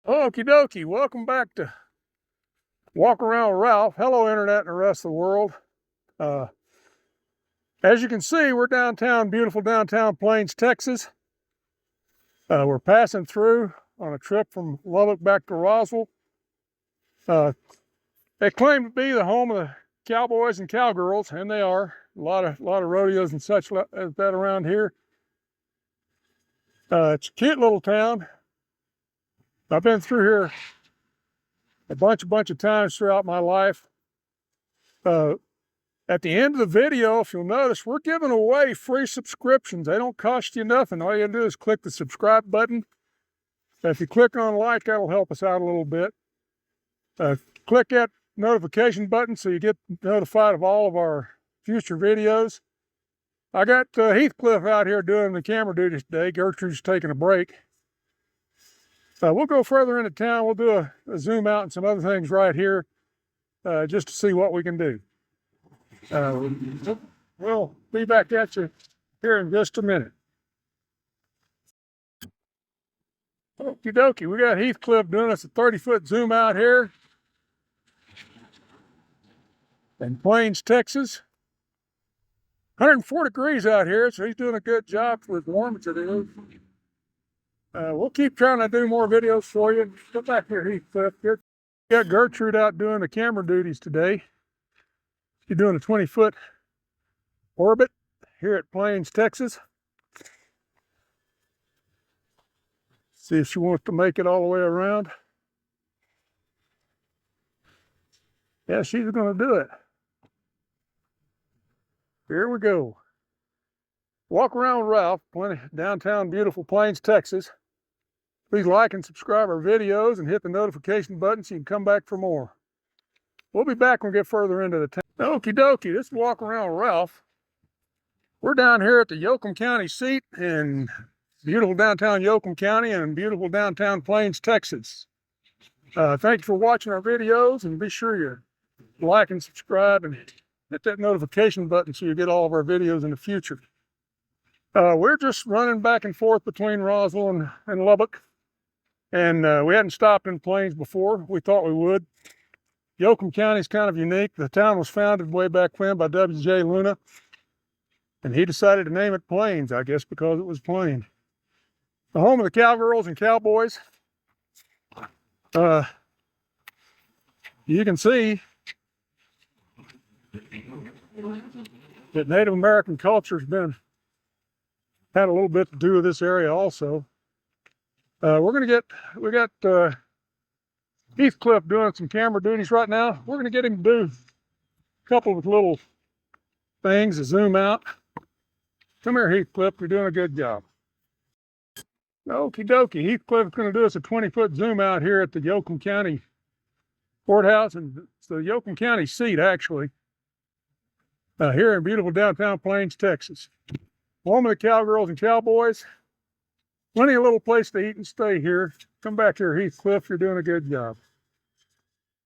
Okie dokie, welcome back to Walk Around with Ralph. Hello, Internet and the rest of the world. As you can see, we're downtown, beautiful downtown Plains, Texas. We're passing through on a trip from Lubbock back to Roswell. They claim to be the home of the cowboys and cowgirls, and they are. A lot of rodeos and such as that around here. It's a cute little town. I've been through here a bunch of times throughout my life. At the end of the video, if you'll notice, we're giving away free subscriptions. They don't cost you nothing. All you gotta do is click the subscribe button. If you click on like, that'll help us out a little bit. Click that notification button so you get notified of all of our future videos. I got Heathcliff out here doing the camera duty today. Gertrude's taking a break. We'll go further into town. We'll do a zoom out and some other things right here just to see what we can do. We'll be back at you here in just a minute. Okie dokie, we got Heathcliff doing us a 30-foot zoom out here in Plains, Texas. 104 degrees out here, so he's doing a good job for as warm as it is. We'll keep trying to do more videos for you. Come back here, Heathcliff. We got Gertrude out doing the camera duties today. She's doing a 20-foot orbit here at Plains, Texas. See if she wants to make it all the way around. Yeah, she's going to do it. Here we go. Walk Around with Ralph, downtown beautiful Plains, Texas. Please like and subscribe our videos and hit the notification button so you can come back for more. We'll be back when we get further into the town. Okie dokie, this is Walk Around with Ralph. We're down here at the Yoakum County seat in beautiful downtown Yoakum County and beautiful downtown Plains, Texas. Thank you for watching our videos, and be sure you like and subscribe and hit that notification button so you get all of our videos in the future. We're just running back and forth between Roswell and Lubbock. And we hadn't stopped in Plains before. We thought we would. Yoakum County is kind of unique. The town was founded way back when by W.J. Luna. And he decided to name it Plains, I guess, because it was plain. The home of the cowgirls and cowboys. You can see that Native American culture has had a little bit to do with this area also. We got Heathcliff doing some camera duties right now. We're gonna get him to do a couple of little things to zoom out. Come here, Heathcliff, you're doing a good job. Okie dokie, Heathcliff's gonna do us a 20-foot zoom out here at the Yoakum County Courthouse, and it's the Yoakum County seat, actually, here in beautiful downtown Plains, Texas. Home of the cowgirls and cowboys. Plenty of little place to eat and stay here. Come back here, Heathcliff. You're doing a good job.